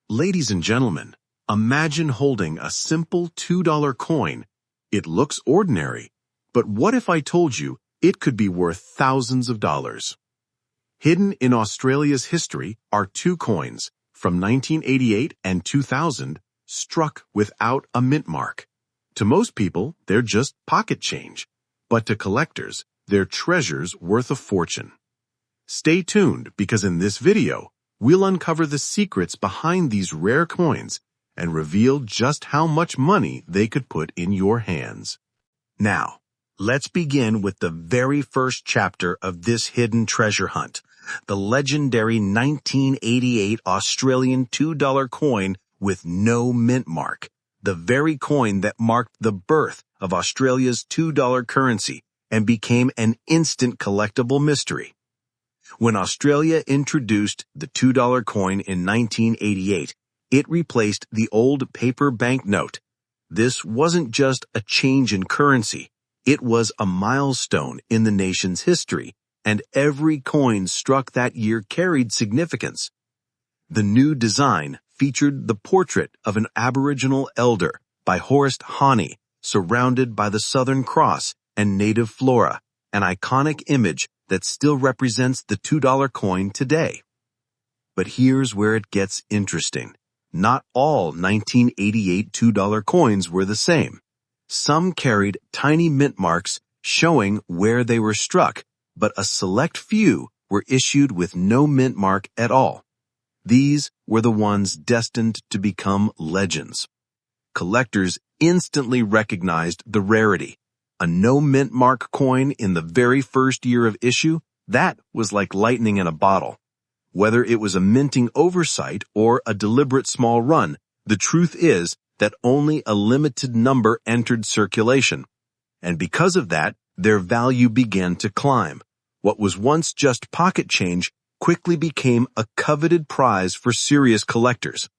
Ladies and gentlemen, imagine holding a simple $2 coin. It looks ordinary, but what if I told you it could be worth thousands of dollars? Hidden in Australia's history are two coins from 1988 and 2000 struck without a mint mark. To most people, they're just pocket change, but to collectors, they're treasures worth a fortune. Stay tuned because in this video, we'll uncover the secrets behind these rare coins and reveal just how much money they could put in your hands. Now, let's begin with the very first chapter of this hidden treasure hunt, the legendary 1988 Australian $2 coin with no mint mark, the very coin that marked the birth of Australia's $2 currency and became an instant collectible mystery. When Australia introduced the $2 coin in 1988, it replaced the old paper banknote. This wasn't just a change in currency. It was a milestone in the nation's history, and every coin struck that year carried significance. The new design featured the portrait of an Aboriginal elder by Horace Honey, surrounded by the Southern Cross and native flora, an iconic image that still represents the $2 coin today. But here's where it gets interesting. Not all 1988 $2 coins were the same. Some carried tiny mint marks showing where they were struck, but a select few were issued with no mint mark at all. These were the ones destined to become legends. Collectors instantly recognized the rarity. A no mint mark coin in the very first year of issue, that was like lightning in a bottle. Whether it was a minting oversight or a deliberate small run, the truth is that only a limited number entered circulation. And because of that, their value began to climb. What was once just pocket change quickly became a coveted prize for serious collectors.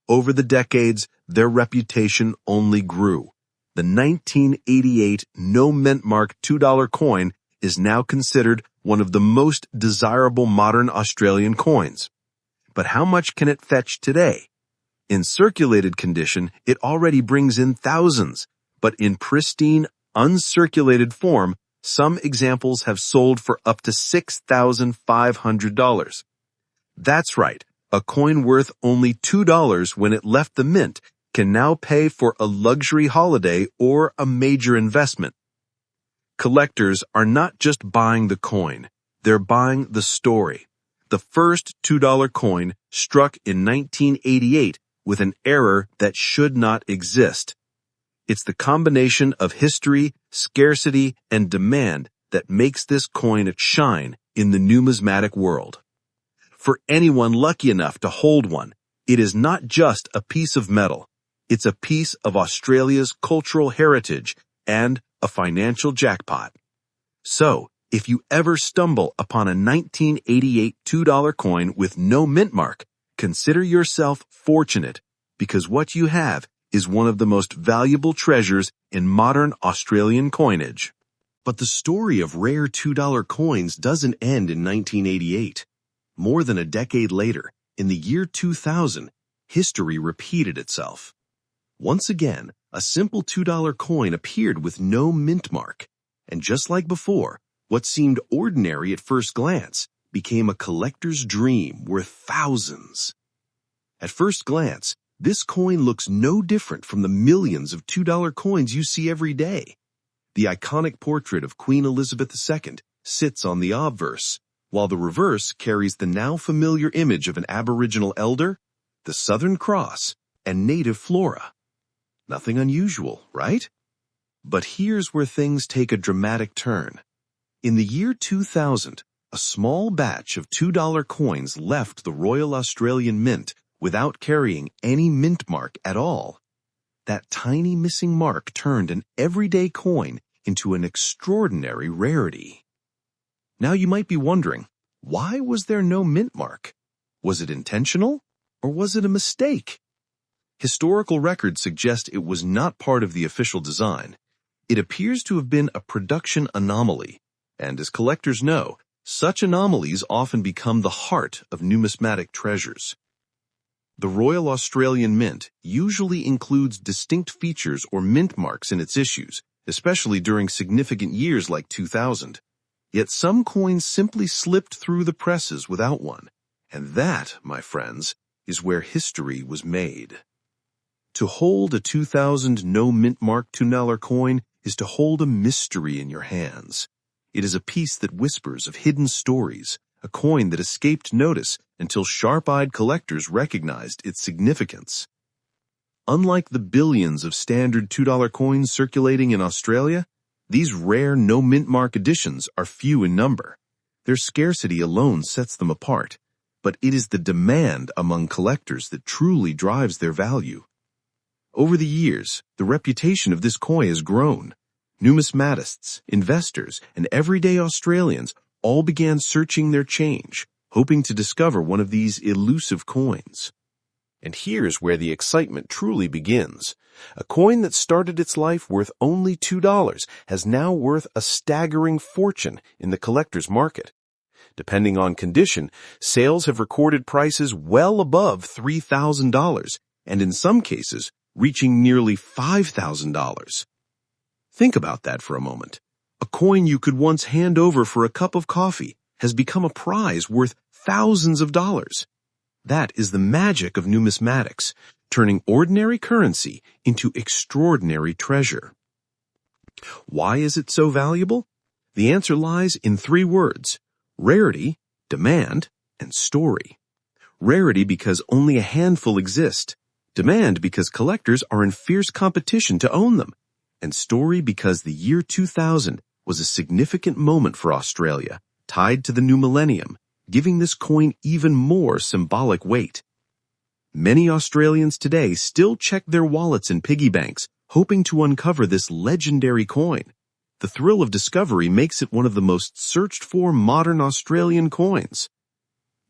Over the decades, their reputation only grew. The 1988 no mint mark $2 coin is now considered one of the most desirable modern Australian coins. But how much can it fetch today? In circulated condition, it already brings in thousands, but in pristine, uncirculated form, some examples have sold for up to $6,500. That's right, a coin worth only $2 when it left the mint can now pay for a luxury holiday or a major investment. Collectors are not just buying the coin, they're buying the story. The first $2 coin struck in 1988 with an error that should not exist. It's the combination of history, scarcity, and demand that makes this coin shine in the numismatic world. For anyone lucky enough to hold one, it is not just a piece of metal. It's a piece of Australia's cultural heritage and a financial jackpot. So, if you ever stumble upon a 1988 $2 coin with no mint mark, consider yourself fortunate because what you have is one of the most valuable treasures in modern Australian coinage. But the story of rare $2 coins doesn't end in 1988. More than a decade later, in the year 2000, history repeated itself. Once again, a simple $2 coin appeared with no mint mark, and just like before, what seemed ordinary at first glance became a collector's dream worth thousands. At first glance, this coin looks no different from the millions of $2 coins you see every day. The iconic portrait of Queen Elizabeth II sits on the obverse, while the reverse carries the now familiar image of an Aboriginal elder, the Southern Cross, and native flora. Nothing unusual, right? But here's where things take a dramatic turn. In the year 2000, a small batch of $2 coins left the Royal Australian Mint without carrying any mint mark at all. That tiny missing mark turned an everyday coin into an extraordinary rarity. Now you might be wondering, why was there no mint mark? Was it intentional, or was it a mistake? Historical records suggest it was not part of the official design. It appears to have been a production anomaly, and as collectors know, such anomalies often become the heart of numismatic treasures. The Royal Australian Mint usually includes distinct features or mint marks in its issues, especially during significant years like 2000. Yet some coins simply slipped through the presses without one. And that, my friends, is where history was made. To hold a 2000 no mint mark $2 coin is to hold a mystery in your hands. It is a piece that whispers of hidden stories, a coin that escaped notice until sharp-eyed collectors recognized its significance. Unlike the billions of standard $2 coins circulating in Australia, these rare no mint mark editions are few in number. Their scarcity alone sets them apart, but it is the demand among collectors that truly drives their value. Over the years, the reputation of this coin has grown. Numismatists, investors, and everyday Australians all began searching their change, hoping to discover one of these elusive coins. And here's where the excitement truly begins. A coin that started its life worth only $2 has now worth a staggering fortune in the collector's market. Depending on condition, sales have recorded prices well above $3,000, and in some cases, reaching nearly $5,000. Think about that for a moment. A coin you could once hand over for a cup of coffee has become a prize worth thousands of dollars. That is the magic of numismatics, turning ordinary currency into extraordinary treasure. Why is it so valuable? The answer lies in 3 words: rarity, demand, and story. Rarity because only a handful exist. Demand because collectors are in fierce competition to own them. And story because the year 2000 was a significant moment for Australia, tied to the new millennium, giving this coin even more symbolic weight. Many Australians today still check their wallets and piggy banks, hoping to uncover this legendary coin. The thrill of discovery makes it one of the most searched-for modern Australian coins.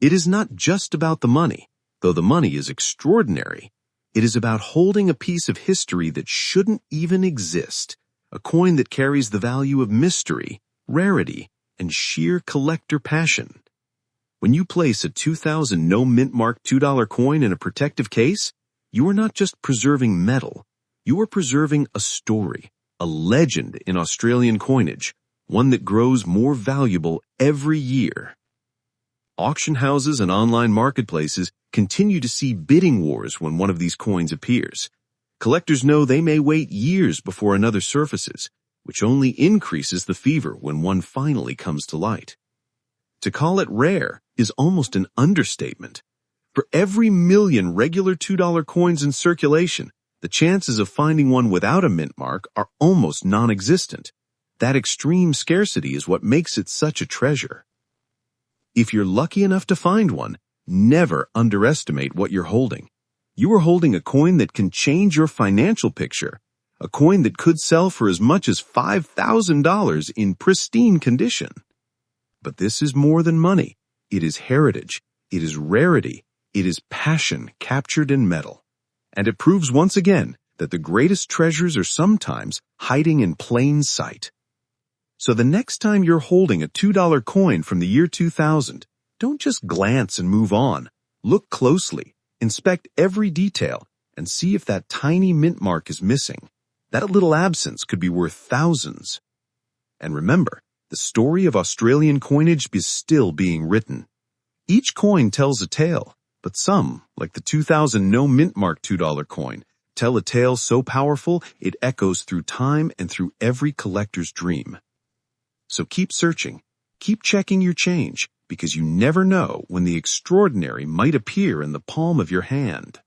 It is not just about the money, though the money is extraordinary. It is about holding a piece of history that shouldn't even exist, a coin that carries the value of mystery, rarity, and sheer collector passion. When you place a 2000 no mint mark $2 coin in a protective case, you are not just preserving metal, you are preserving a story, a legend in Australian coinage, one that grows more valuable every year. Auction houses and online marketplaces continue to see bidding wars when one of these coins appears. Collectors know they may wait years before another surfaces, which only increases the fever when one finally comes to light. To call it rare is almost an understatement. For every million regular $2 coins in circulation, the chances of finding one without a mint mark are almost non-existent. That extreme scarcity is what makes it such a treasure. If you're lucky enough to find one, never underestimate what you're holding. You are holding a coin that can change your financial picture, a coin that could sell for as much as $5,000 in pristine condition. But this is more than money. It is heritage. It is rarity. It is passion captured in metal. And it proves once again that the greatest treasures are sometimes hiding in plain sight. So the next time you're holding a $2 coin from the year 2000, don't just glance and move on. Look closely, inspect every detail, and see if that tiny mint mark is missing. That little absence could be worth thousands. And remember, the story of Australian coinage is still being written. Each coin tells a tale, but some, like the 2000 no mint mark $2 coin, tell a tale so powerful it echoes through time and through every collector's dream. So keep searching, keep checking your change, because you never know when the extraordinary might appear in the palm of your hand.